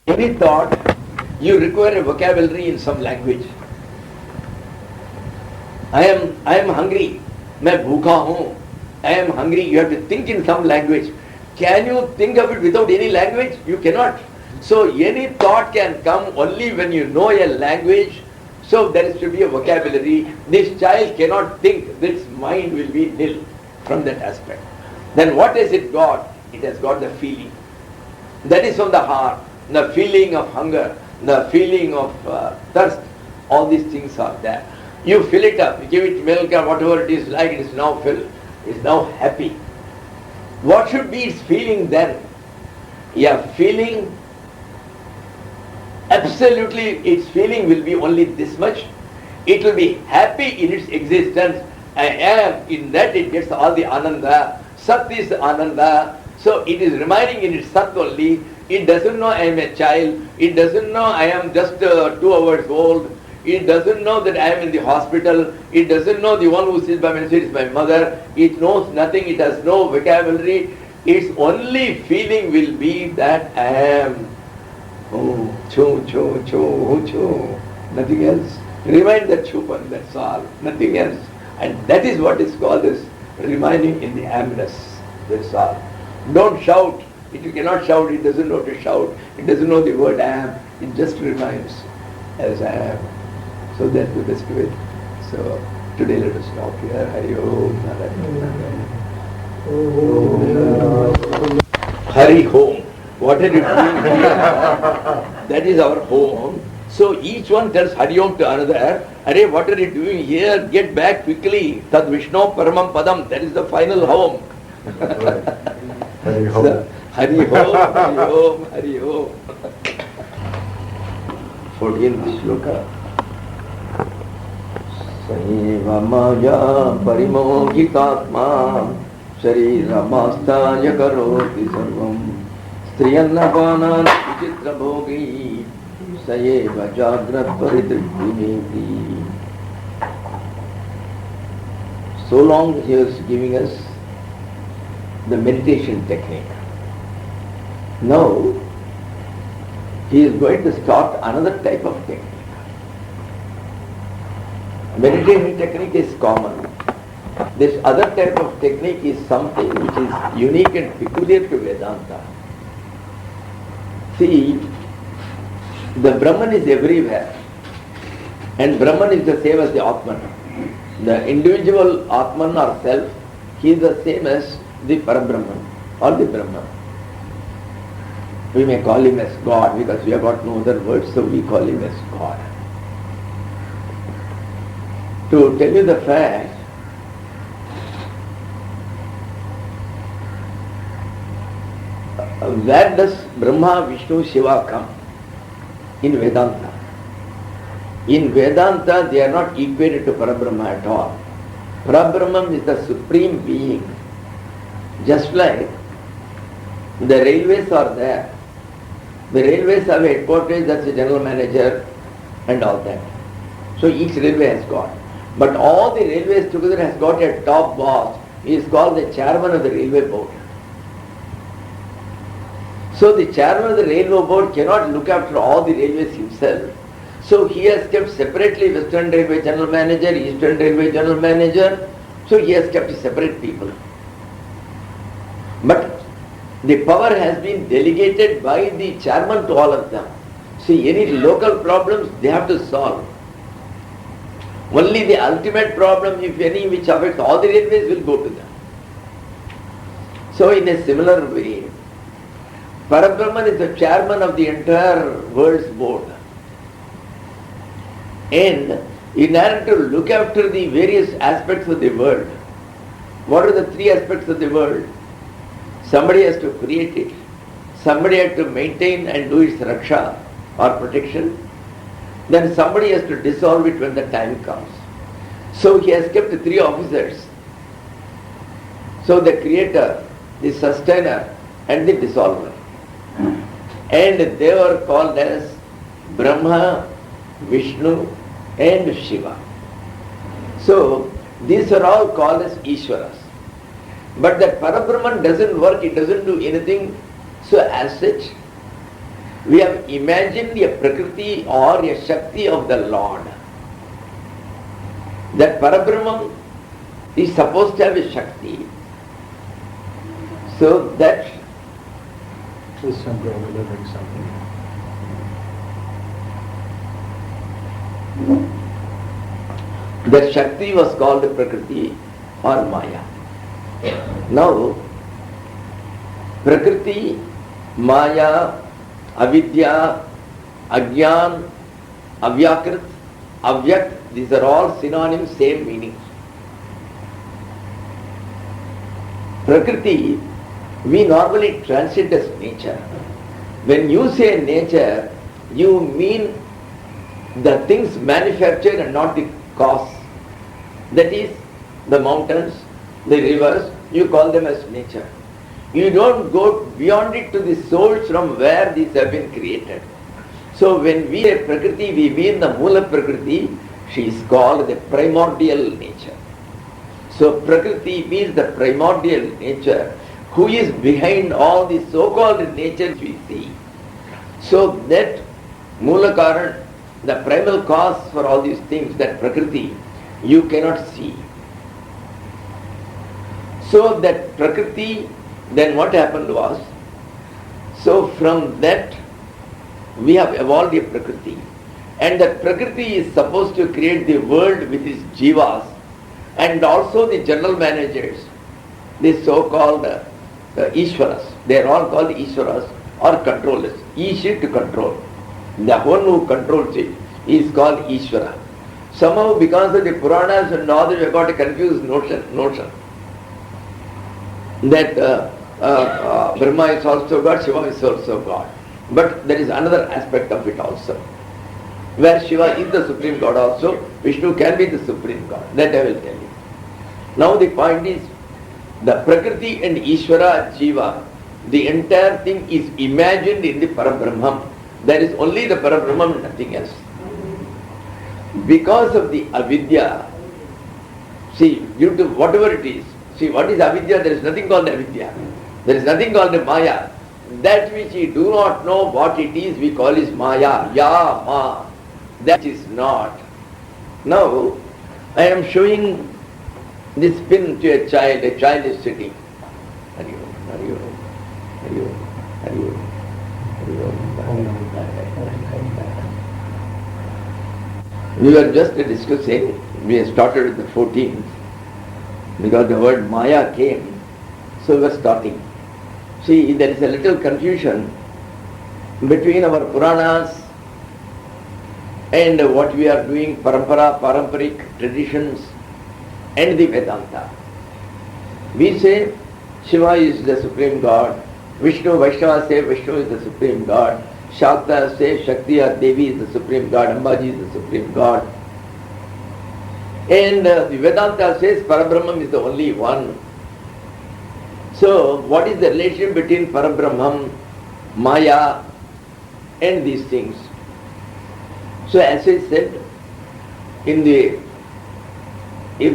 Any thought, you require a vocabulary in some language. I am hungry. मैं भूखा हूँ. I am hungry. You have to think in some language. Can you think of it without any language? You cannot. So any thought can come only when you know a language. So there should be a vocabulary. This child cannot think. This mind will be nil from that aspect. Then what has it got? It has got the feeling. That is from the heart. The feeling of hunger, the feeling of thirst. All these things are there. You fill it up. You give it milk or whatever it is like. It is now filled. It is now happy. What should be its feeling then? Yeah, feeling. Absolutely, its feeling will be only this much. It will be happy in its existence. I am, in that it gets all the ananda. Sat is ananda. So it is remaining in its sat only. It doesn't know I am a child. It doesn't know I am just 2 hours old. It doesn't know that I am in the hospital. It doesn't know the one who sits by my side is my mother. It knows nothing. It has no vocabulary. Its only feeling will be that I am. Oh, cho, cho, cho, cho. Nothing else. Remind that chupan, that's all. Nothing else. And that is what is called as remaining in the amness. That's all. Don't shout. If you cannot shout, it doesn't know to shout. It doesn't know the word I am. It just remains as I am. So that's the best way. So today let us stop here. Hari Om. Hari Om. What are you doing here? That is our home. So each one tells Hari Om to another. Arey, what are you doing here? Get back quickly. Tad Vishnu Paramam Padam. That is the final home. Hari Om. So, Hari Om, Hari Om, Hari Om. 14th shloka. Saiva maya parimohitatma shariramaastaya karoti sarvam striyannapanan vichitra bhogi sayeva jagrat paritritvineti. So long he was giving us the meditation technique. Now, he is going to start another type of technique. Meditation technique is common. This other type of technique is something which is unique and peculiar to Vedanta. See, the Brahman is everywhere. And Brahman is the same as the Atman. The individual Atman or self, he is the same as the Parabrahman or the Brahman. We may call him as God because we have got no other words, so we call him as God. To tell you the fact, where does Brahma, Vishnu, Shiva come? In Vedanta. In Vedanta, they are not equated to Parabrahma at all. Parabrahman is the supreme being. Just like the railways are there. The railways have a headquarters, that's the general manager and all that. So each railway has got. But all the railways together has got a top boss. He is called the chairman of the railway board. So the chairman of the railway board cannot look after all the railways himself. So he has kept separately Western Railway General Manager, Eastern Railway General Manager. So he has kept separate people. But the power has been delegated by the chairman to all of them. See, any local problems they have to solve. Only the ultimate problem, if any, which affects all the railways, will go to them. So in a similar way, Parabrahman is the chairman of the entire world's board. And in order to look after the various aspects of the world, what are the 3 aspects of the world? Somebody has to create it. Somebody has to maintain and do its raksha or protection. Then somebody has to dissolve it when the time comes. So he has kept 3 officers. So the creator, the sustainer and the dissolver. And they were called as Brahma, Vishnu and Shiva. So these are all called as Ishwaras. But that Parabrahman doesn't work, it doesn't do anything. So as such, We have imagined a Prakriti or a Shakti of the Lord. That Parabrahman is supposed to have a Shakti. So that This symbol delivering something. that Shakti was called Prakriti or Maya. Now, Prakriti, Maya, Avidya, Agyan, Avyakrit, Avyak, these are all synonyms, same meaning. Prakriti, we normally translate as nature. When you say nature, you mean the things manufactured and not the cause. That is, the mountains, the rivers, you call them as nature. You don't go beyond it to the source from where these have been created. So when we say Prakriti, we mean the Mula Prakriti. She is called the primordial nature. So Prakriti means the primordial nature who is behind all the so-called natures we see. So that Mula Karan, the primal cause for all these things, that Prakriti, you cannot see. So that Prakriti, then what happened was, so from that we have evolved a Prakriti. And that Prakriti is supposed to create the world with its jivas and also the general managers, the so-called Ishwaras. They are all called Ishwaras or controllers. Ish to control. The one who controls it is called Ishvara. Somehow because of the Puranas and all, we have got a confused notion that Brahma is also God, Shiva is also God. But there is another aspect of it also, where Shiva is the Supreme God also, Vishnu can be the Supreme God. That I will tell you. Now the point is, the Prakriti and Ishvara, Jiva, the entire thing is imagined in the Parabrahman. There is only the Parabrahman, nothing else. Because of the avidya, see, due to whatever it is, see, what is avidya? There is nothing called avidya. There is nothing called maya. That which we do not know what it is, we call is maya. Ya, ma. That is not. Now, I am showing this pin to a child is sitting. Hari Om, Hari Om, Hari Om, Hari Om, Hari Om. We were just discussing, we have started with the 14th, because the word Maya came, so we were starting. See, there is a little confusion between our Puranas and what we are doing, Paramparic traditions and the Vedanta. We say Shiva is the Supreme God, Vishnu, Vaishnava say Vishnu is the Supreme God, Shakta say Shakti or Devi is the Supreme God, Ambaji is the Supreme God. And the Vedanta says Parabrahman is the only one. So what is the relation between Parabrahman, Maya and these things? So as I said, if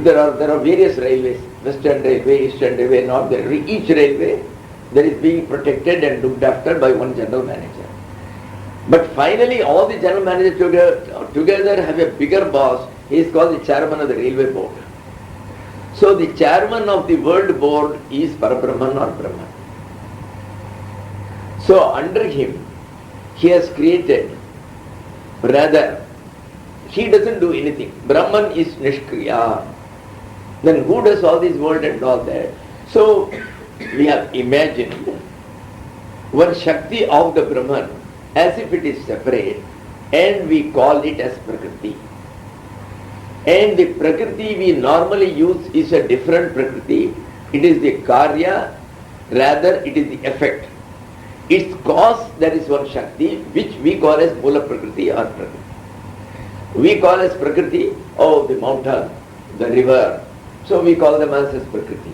there are various railways, Western Railway, Eastern Railway, Northern Railway, each railway that is being protected and looked after by one general manager. But finally all the general managers together have a bigger boss. He is called the chairman of the railway board. So the chairman of the world board is Parabrahman or Brahman. So under him, he has created, rather, he doesn't do anything. Brahman is Nishkriya. Then who does all this world and all that? So we have imagined one Shakti of the Brahman as if it is separate, and we call it as Prakriti. And the Prakriti we normally use is a different Prakriti. It is the Karya, rather it is the effect. Its cause, there is one Shakti which we call as Mula Prakriti or Prakriti. We call as Prakriti, oh, the mountain, the river. So we call them as Prakriti.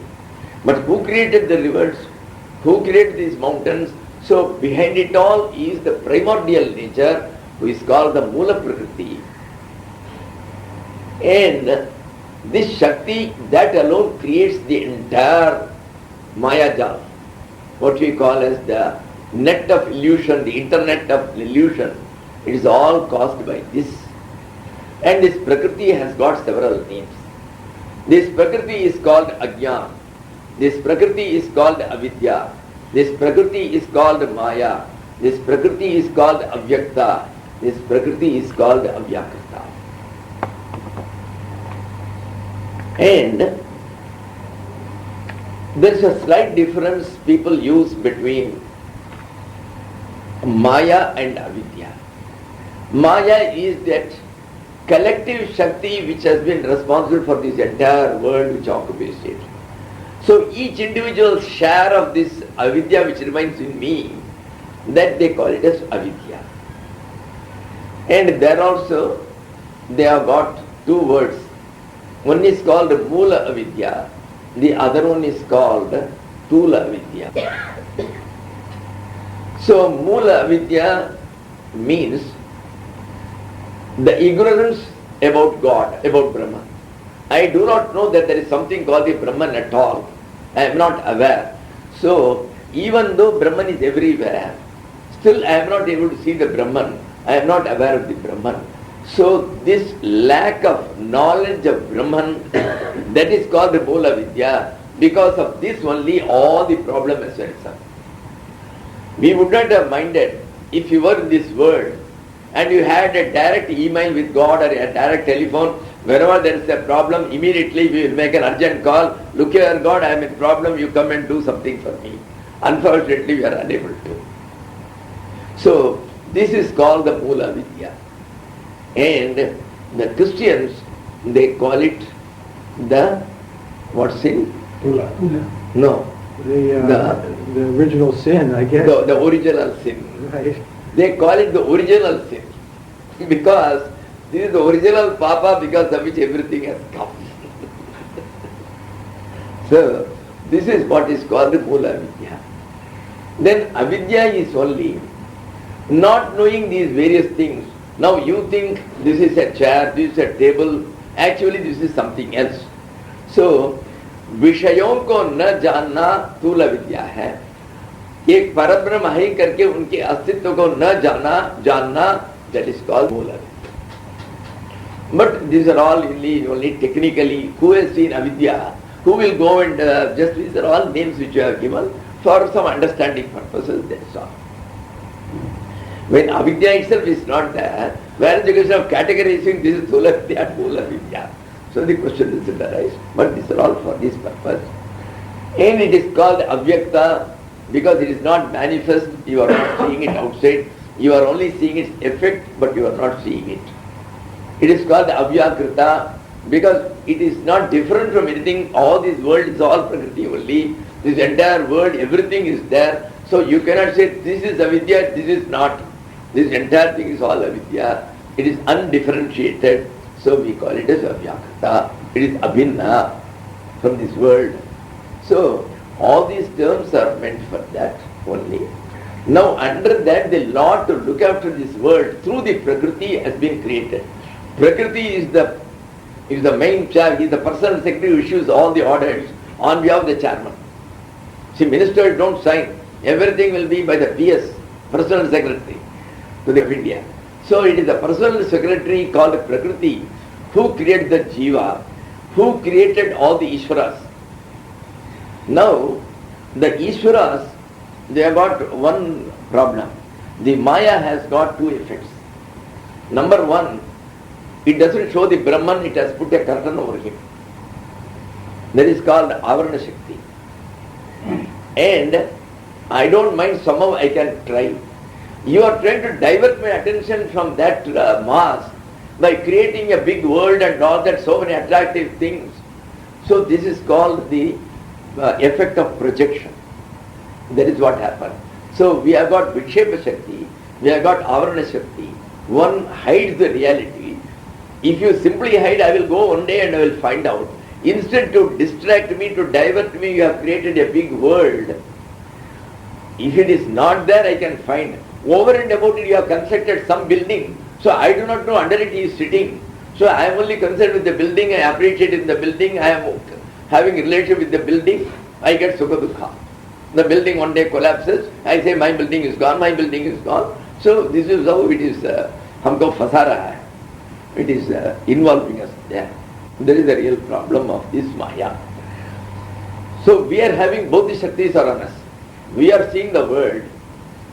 But who created the rivers? Who created these mountains? So behind it all is the primordial nature who is called the Mula Prakriti. And this Shakti, that alone creates the entire Maya Jal, what we call as the net of illusion, the internet of illusion, it is all caused by this. And this Prakriti has got several names. This Prakriti is called Ajnana. This Prakriti is called Avidya. This Prakriti is called Maya. This Prakriti is called Avyakta. This Prakriti is called Avyakrita. And there is a slight difference people use between Maya and Avidya. Maya is that collective Shakti which has been responsible for this entire world which occupies it. So each individual share of this Avidya which remains in me, that they call it as Avidya. And there also they have got two words. One is called Moola Avidya, the other one is called Tula Avidya. So Moola Avidya means the ignorance about God, about Brahman. I do not know that there is something called the Brahman at all. I am not aware. So even though Brahman is everywhere, still I am not able to see the Brahman. I am not aware of the Brahman. So this lack of knowledge of Brahman, that is called the Moola Vidya. Because of this only all the problem has arisen. We would not have minded if you were in this world and you had a direct email with God or a direct telephone, wherever there is a problem, immediately we will make an urgent call. Look here God, I am in problem, you come and do something for me. Unfortunately we are unable to. So this is called the Moola Vidya. And the Christians, they call it the, what sin? Tula. No. The original sin, I guess. The original sin. Right. They call it the original sin. Because this is the original Papa because of which everything has come. So, this is what is called the Moola Vidya. Then Avidya is only not knowing these various things. Now you think this is a chair, this is a table, actually this is something else. So, विषयों को न जानना तूला विद्या है. एक परब्रह्म है करके उनके अस्तित्व को न जानना, that is called Moola Vidya. But these are all only technically. Who has seen Avidya? Who will go and just these are all names which you have given for some understanding purposes. That's all. When Avidya itself is not there, where is the question of categorizing this is Tula Vidya, Moola Vidya? So the question doesn't arise. But these are all for this purpose. And it is called Avyakta because it is not manifest. You are not seeing it outside. You are only seeing its effect, but you are not seeing it. It is called Avyakrita because it is not different from anything. All this world is all Prakriti only. This entire world, everything is there. So you cannot say this is Avidya, this is not. This entire thing is all Avidya. It is undifferentiated. So we call it as Avyakrita. It is Abhinna from this world. So all these terms are meant for that only. Now under that the law to look after this world through the Prakriti has been created. Prakriti is the main chair. He is the personal secretary who issues all the orders on behalf of the chairman. See, ministers don't sign. Everything will be by the PS, personal secretary to the India. So it is the personal secretary called Prakriti who created the Jiva, who created all the Ishwaras. Now, the Ishwaras, they have got one problem. The Maya has got two effects. Number one, it doesn't show the Brahman, it has put a curtain over him. That is called Avarana Shakti. And I don't mind, somehow I can try. You are trying to divert my attention from that mass by creating a big world and all that, so many attractive things. So this is called the effect of projection. That is what happened. So we have got Vikshepa Shakti, we have got Avarana Shakti. One hides the reality. If you simply hide, I will go one day and I will find out. Instead to distract me, to divert me, you have created a big world. If it is not there, I can find. Over and about it, you have constructed some building. So I do not know under it he is sitting. So I am only concerned with the building, I appreciate in the building, I am having relationship with the building, I get Sukha Dukha. The building one day collapses. I say my building is gone, my building is gone. So this is how it is. Humko fasa raha hai. It is involving us there. There is a real problem of this Maya. So we are having both the Shaktis are on us. We are seeing the world.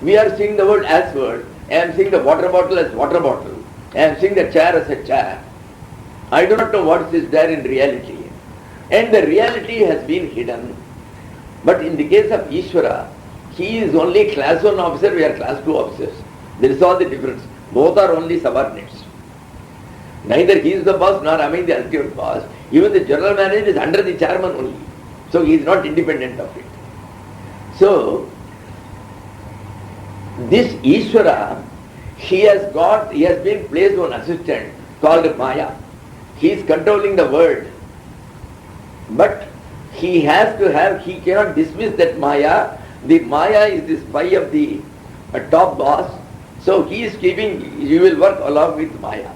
We are seeing the world as world. I am seeing the water bottle as water bottle. I am seeing the chair as a chair. I do not know what is there in reality. And the reality has been hidden. But in the case of Ishvara, he is only class 1 officer, we are class 2 officers. There is all the difference. Both are only subordinates. Neither he is the boss nor am I the ultimate boss. Even the general manager is under the chairman only. So he is not independent of it. So, this Ishvara, he has been placed on assistant called Maya. He is controlling the world. But he cannot dismiss that Maya. The Maya is the spy of the top boss. So he is you will work along with Maya.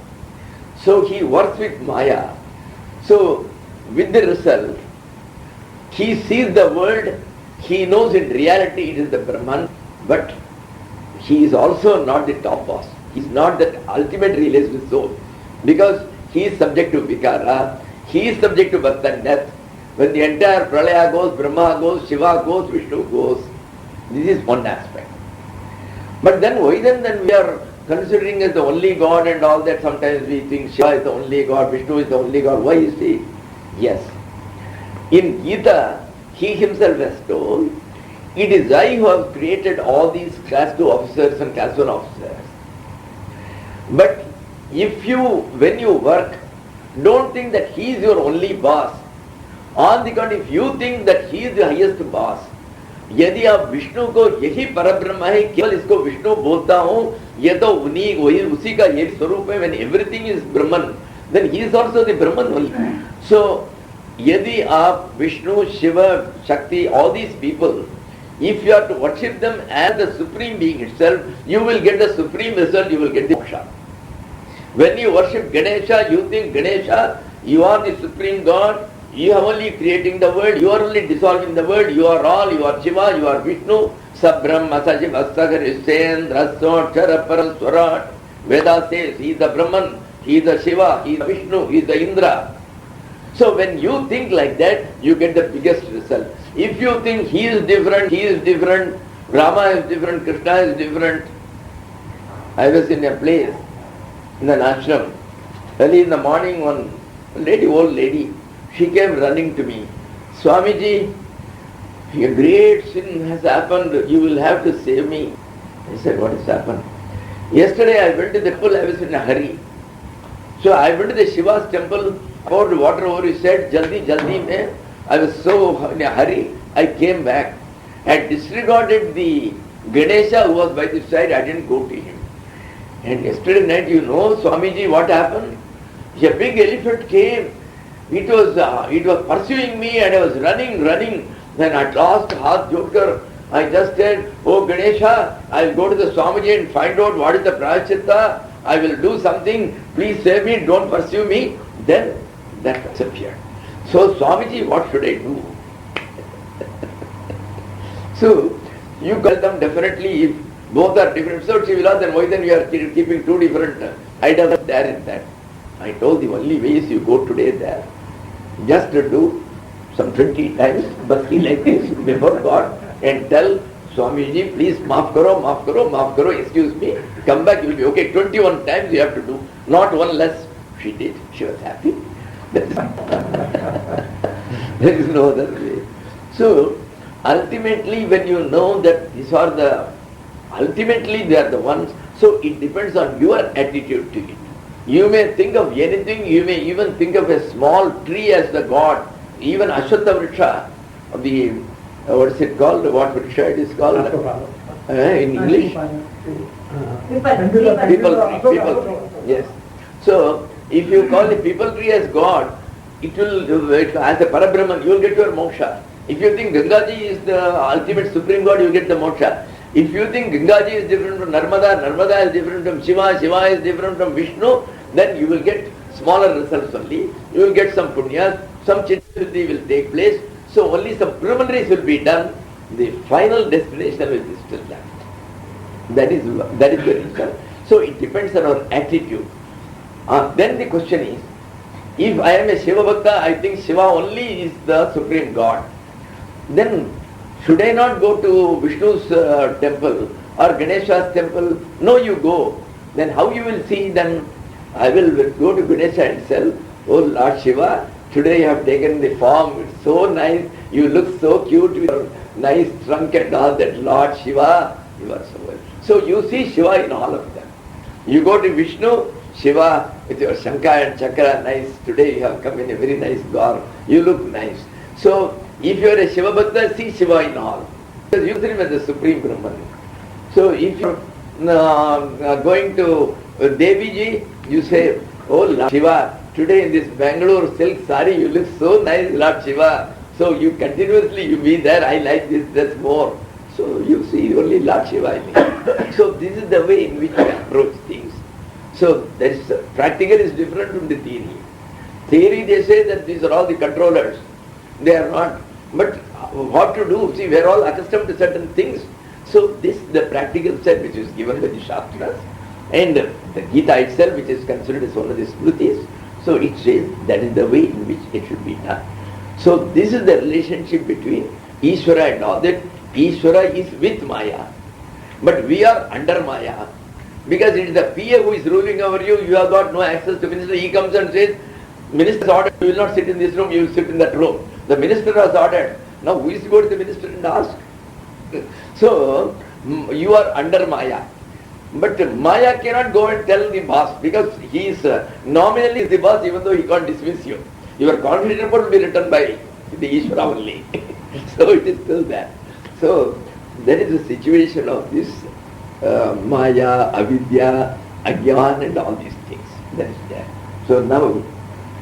So he works with Maya. So with the result, he sees the world, he knows in reality it is the Brahman, but he is also not the top boss. He is not that ultimate realized soul. Because he is subject to Vikara, he is subject to birth and death. When the entire Pralaya goes, Brahma goes, Shiva goes, Vishnu goes. This is one aspect. But then why then we are considering as the only God and all that, sometimes we think Shiva is the only God, Vishnu is the only God. Why is he? Yes. In Gita, he himself has told, it is I who have created all these class 2 officers and class 1 officers. But when you work, don't think that he is your only boss. On the contrary, if you think that he is the highest boss, यदि आप विष्णु को यही परब्रह्म है, केवल इसको विष्णु बोलता हूँ, ये तो उसी का ये स्वरूप है, when everything is Brahman, then he is also the Brahman only. So, यदि आप Vishnu, Shiva, Shakti, all these people, if you are to worship them as the Supreme Being itself, you will get the supreme result, you will get the moksha. When you worship Ganesha, you think Ganesha, you are the Supreme God, you are only creating the world, you are only dissolving the world, you are all, you are Shiva, you are Vishnu, Sabrahma, Sajiv, Astagar, Isendra, Chara, Param, Swarat. Veda says he is the Brahman, he is the Shiva, he is the Vishnu, he is the Indra. So when you think like that, you get the biggest result. If you think he is different, Rama is different, Krishna is different. I was in a place, in an ashram. Early in the morning, one old lady, she came running to me. Swamiji, a great sin has happened, you will have to save me. I said, what has happened? Yesterday I went to the temple, I was in a hurry. So I went to the Shiva's temple, poured water over his head, jaldi mein. I was so in a hurry, I came back. I disregarded the Ganesha who was by the side, I didn't go to him. And yesterday night, Swamiji, what happened? A big elephant came. It was pursuing me and I was running. Then at last, Haath Jodkar, I just said, oh Ganesha, I will go to the Swamiji and find out what is the Prayachitta. I will do something. Please save me, don't pursue me. Then that disappeared. So Swamiji, what should I do? So you tell them definitely if both are different. So she will ask, then why then you are keeping two different items there in that? I told the only way is you go today there. Just to do some 20 times bhakti like this before God and tell Swamiji, please maaf karo, excuse me, come back, you will be okay. 21 times you have to do, not one less. She did, she was happy. There is no other way. So, ultimately when you know that ultimately they are the ones, so it depends on your attitude to it. You may think of anything, you may even think of a small tree as the God, even Ashwatha Vriksha, what is it called, what Vriksha it is called in English? People tree, yes. So, if you call the people tree as God, it will, as a Parabrahman, you will get your moksha. If you think Gangaji is the ultimate supreme God, you get the moksha. If you think Gangaji is different from Narmada is different from Shiva is different from Vishnu, then you will get smaller results only. You will get some punyas, some chitta-shuddhi will take place. So only some preliminaries will be done. the final destination will be still left. That is the reason. So it depends on our attitude. Then the question is, if I am a Shiva Bhakta, I think Shiva only is the Supreme God. Then should I not go to Vishnu's temple or Ganesha's temple? No, you go. Then how you will see? Then I will go to Ganesha itself. Oh Lord Shiva, today you have taken the form. It's so nice. You look so cute with your nice trunk and all that. Lord Shiva, you are so well. So you see Shiva in all of them. You go to Vishnu, Shiva with your Shanka and Chakra, nice. Today you have come in a very nice garb. You look nice. So if you are a Shiva Bhakta, see Shiva in all. Because you see him as the Supreme Brahman. So if you are going to Deviji, you say, oh Lord Shiva, today in this Bangalore silk sari, you look so nice, Lord Shiva. So you continuously, you be there, I like this dress more. So you see only Lord Shiva in me. So this is the way in which we approach things. So that is, practical is different from the theory. Theory, they say that these are all the controllers. They are not. But what to do? See, we are all accustomed to certain things. So this, the practical side which is given by the Shastras, and the Gita itself, which is considered as one of the Smritis, so it says that is the way in which it should be done. So this is the relationship between Ishvara and all that. Ishvara is with Maya, but we are under Maya. Because it is the PA who is ruling over you, you have got no access to minister. He comes and says, minister's ordered, you will not sit in this room, you will sit in that room. The minister has ordered. Now who is to go to the minister and ask? So, you are under Maya. But Maya cannot go and tell the boss, because he is nominally the boss, even though he can't dismiss you. Your confidence report will be written by the Ishvara only. So it is still there. So that is the situation of this Maya, Avidya, Agyan and all these things. That is there. So now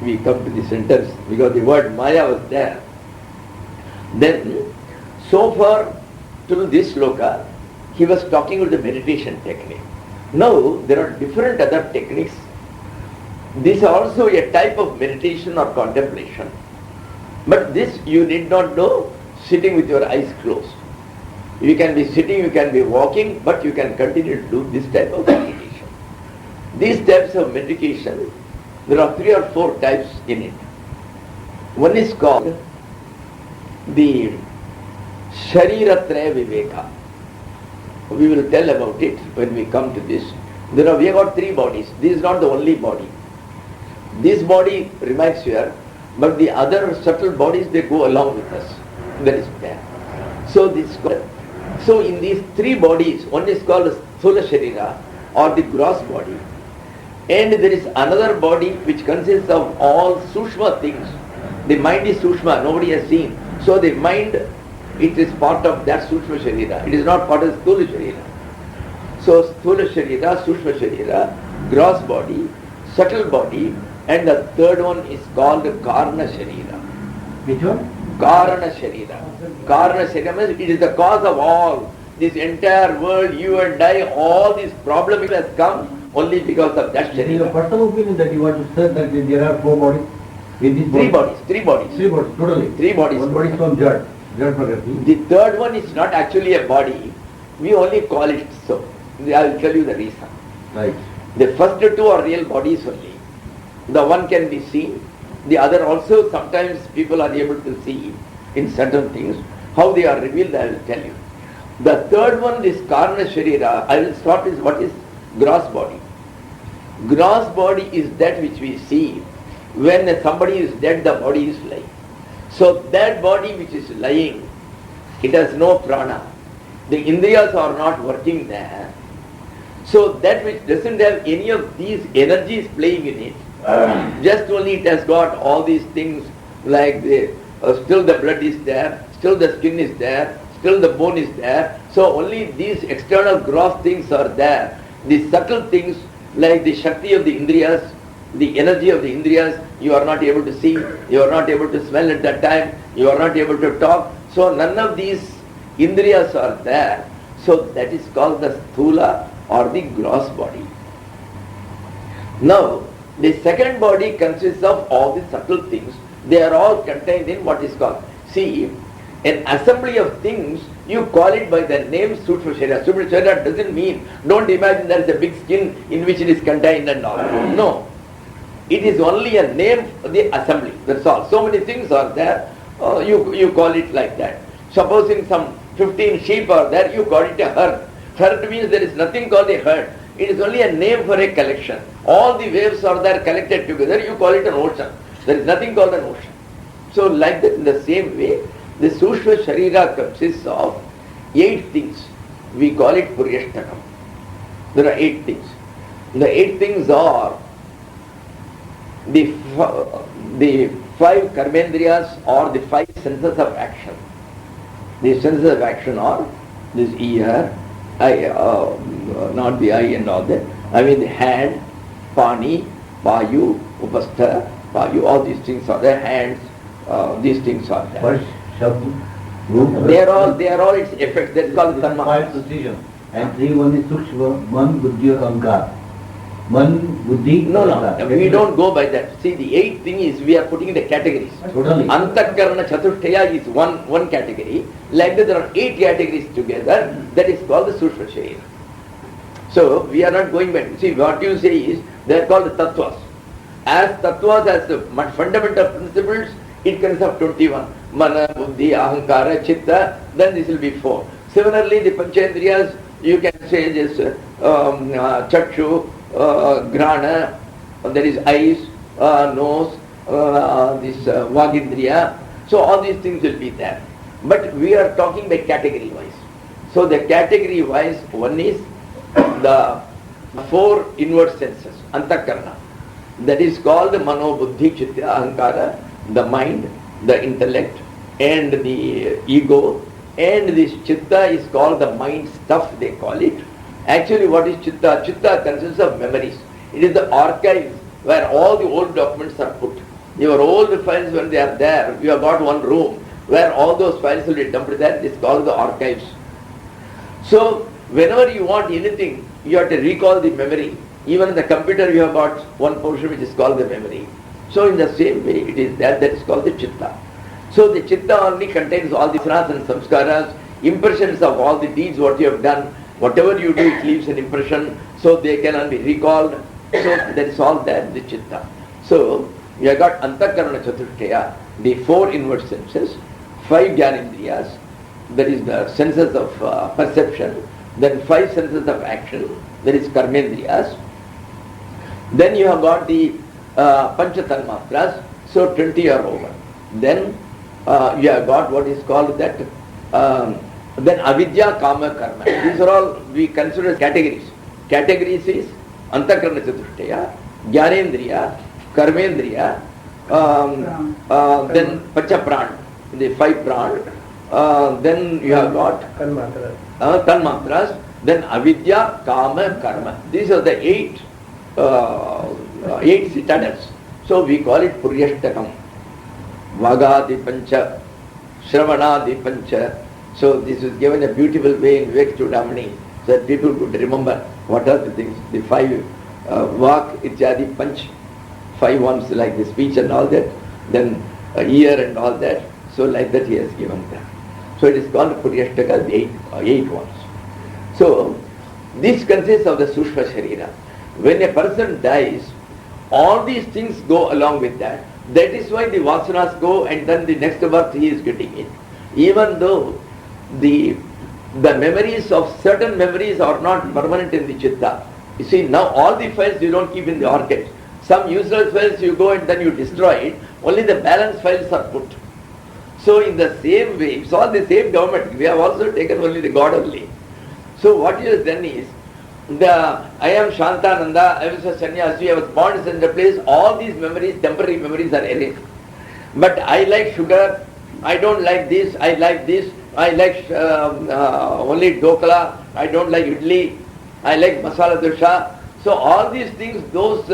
we come to the sentence, because the word Maya was there. Then, so far to this sloka, he was talking about the meditation technique. Now there are different other techniques. This is also a type of meditation or contemplation. But this you need not know sitting with your eyes closed. You can be sitting, you can be walking, but you can continue to do this type of meditation. These types of meditation, there are 3 or 4 types in it. One is called the Shariratraya Viveka. We will tell about it when we come to this. We have got 3 bodies. This is not the only body. This body remains here, but the other subtle bodies, they go along with us. That is there. So in these 3 bodies, one is called Sthula Sharira or the gross body, and there is another body which consists of all Sushma things. The mind is Sushma, nobody has seen. So the mind, it is part of that Sushma Sharira. It is not part of Sthula Sharira. So Sthula Sharira, Sushma Sharira, gross body, subtle body, and the third one is called Karna Sharira. Which one? Karana Sharira. Karana Sharira means it is the cause of all. This entire world, you and I, all these problems has come only because of that Sharira. It is your personal opinion that you want to say that there are 4 bodies? In this Three body? bodies, 3 bodies. 3 bodies, totally. 3 bodies. One body is from Jad Prakriti. The third one is not actually a body. We only call it so. I will tell you the reason. Right. The first 2 are real bodies only. The one can be seen. The other also, sometimes people are able to see in certain things. How they are revealed, I will tell you. The third one, this Karna Sharira, I will start with what is gross body. Gross body is that which we see. When somebody is dead, the body is lying. So that body which is lying, it has no prana. The Indriyas are not working there. So that which doesn't have any of these energies playing in it, just only it has got all these things like still the blood is there, still the skin is there, still the bone is there. So only these external gross things are there. The subtle things like the Shakti of the Indriyas, the energy of the Indriyas, you are not able to see, you are not able to smell at that time, you are not able to talk. So none of these Indriyas are there. So that is called the Sthula or the gross body. Now, the second body consists of all the subtle things. They are all contained in what is called. See, an assembly of things You call it by the name Sukshma Sharira. Sukshma Sharira doesn't mean, don't imagine there is a big skin in which it is contained and all. No. It is only a name for the assembly. That's all. So many things are there. You call it like that. Supposing some 15 sheep are there, you call it a herd. Herd means there is nothing called a herd. It is only a name for a collection. All the waves are there collected together, you call it an ocean. There is nothing called an ocean. So like that, in the same way, the Sushma Sharira consists of 8 things. We call it Puryashtakam. There are 8 things. The 8 things are the 5 karmendriyas or the 5 senses of action. The senses of action are this ear, not the eye and all that. I mean the hand, pani, vayu, upastha, vayu, all these things are there. Hands, these things are there. They are all its effects. That's called karma. 5 precision. And 3 one is Sukshma, Man, Buddhi or Ahankar. Man, Buddhi, No, we don't go by that. See, the 8th thing is we are putting in the categories. Totally. Antakarana Chatushtaya is one category. Like that there are 8 categories together. That is called the Sushma Sharira. So we are not going back. See, what you say is they are called the Tattvas. As Tattvas, as the fundamental principles, it consists of 21. Mana, Buddhi, Ahankara, Chitta, then this will be 4. Similarly, the Panchendriyas, you can say this Chakshu, Grana, there is eyes, nose, this Vagindriya. So all these things will be there. But we are talking by category wise. So the category wise, one is the 4 inward senses, Antakarana. That is called the Mano, Buddhi, Chitta, Ahankara, the mind, the intellect, and the ego. And this Chitta is called the mind stuff, they call it. Actually, what is Chitta? Chitta consists of memories. It is the archives where all the old documents are put. Your old files, when they are there, you have got one room where all those files will be dumped there. It is called the archives. So, whenever you want anything, you have to recall the memory. Even in the computer, you have got one portion which is called the memory. So, in the same way, it is there, that is called the Chitta. So, the Chitta only contains all the sanas and samskaras, impressions of all the deeds what you have done. Whatever you do, it leaves an impression, so they cannot be recalled. So that is all there, the Chitta. So we have got Antakarana Chatushtaya, the 4 inward senses, 5 Jnanendriyas, that is the senses of perception, then 5 senses of action, that is Karmendriyas. Then you have got the Pancha Tanmatras, so 20 are over. Then you have got what is called that then avidya, kama, karma. These are all we consider as categories. Categories is Antakarana Chatushtaya, Jnanendriya, Karmendriya, then Panchapran, the 5 pran, then you have got Tanmatras, then avidya, kama, karma. These are the 8 citadels. So we call it Puryashtakam. Vagadi Pancha, Shravanadi Pancha. So this is given a beautiful way in Vivek Chudamani, so that people could remember what are the things. The 5 Vak, Ityadi, Panch, 5 ones like the speech and all that, then ear and all that. So like that he has given that. So it is called Puryashtaka, the 8 ones. So this consists of the Sushma Sharira. When a person dies, all these things go along with that. That is why the Vasanas go and then the next birth he is getting it. Even though the memories of certain memories are not permanent in the Chitta. You see, now all the files you don't keep in the archives. Some useless files you go and then you destroy it. Only the balance files are put. So in the same way, it's all the same government. We have also taken only the God only. So what he has done is, I am Shantananda, I was a Sanyasi, I was born in such a place. All these memories, temporary memories are erased. But I like sugar, I don't like this, I like this. I like only dokla, I don't like idli, I like masala dosha. So all these things, those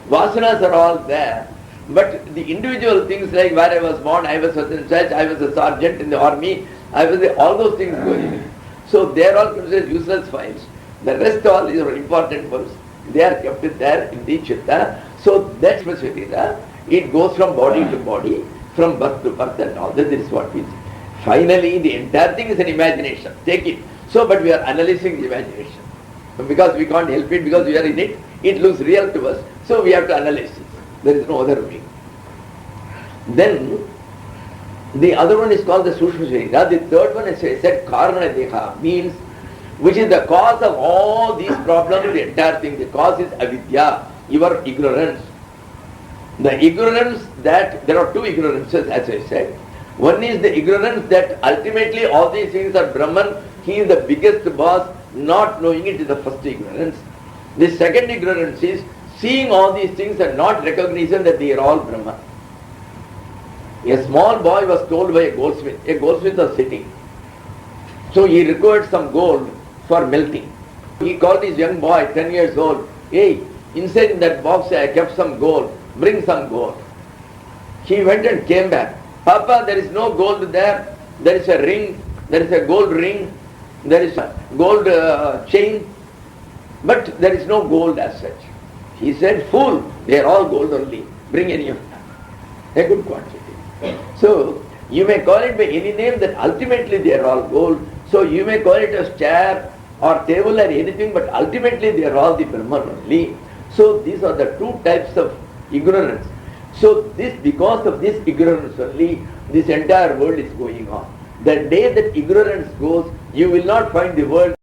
vasanas are all there. But the individual things like where I was born, I was such and such, I was a sergeant in the army, all those things go in. So they are all considered useless files. The rest all these are important ones. They are kept there in the Chitta. So that's Vasishta. It goes from body to body, from birth to birth and all that. This is what we see. Finally, the entire thing is an imagination. Take it. So, but we are analyzing the imagination. Because we can't help it, because we are in it, it looks real to us. So we have to analyze it. There is no other way. Then, the other one is called the Sushma Sharira. The third one is said Karana Deha, means which is the cause of all these problems, the entire thing. The cause is avidya, your ignorance. The ignorance that, there are two ignorances as I said. One is the ignorance that ultimately all these things are Brahman, he is the biggest boss, not knowing it is the first ignorance. The second ignorance is seeing all these things and not recognizing that they are all Brahman. A small boy was told by a goldsmith. A goldsmith was sitting. So he required some gold for melting. He called his young boy, 10 years old, hey, inside in that box I kept some gold, bring some gold. He went and came back. Papa, there is no gold there. There is a ring, there is a gold ring, there is a gold chain, but there is no gold as such. He said, fool, they are all gold only. Bring any of them. A good quantity. So, you may call it by any name, that ultimately they are all gold. So, you may call it as chair or table or anything, but ultimately they are all the Brahman only. So, these are the two types of ignorance. So, this, because of this ignorance only, this entire world is going on. The day that ignorance goes, you will not find the world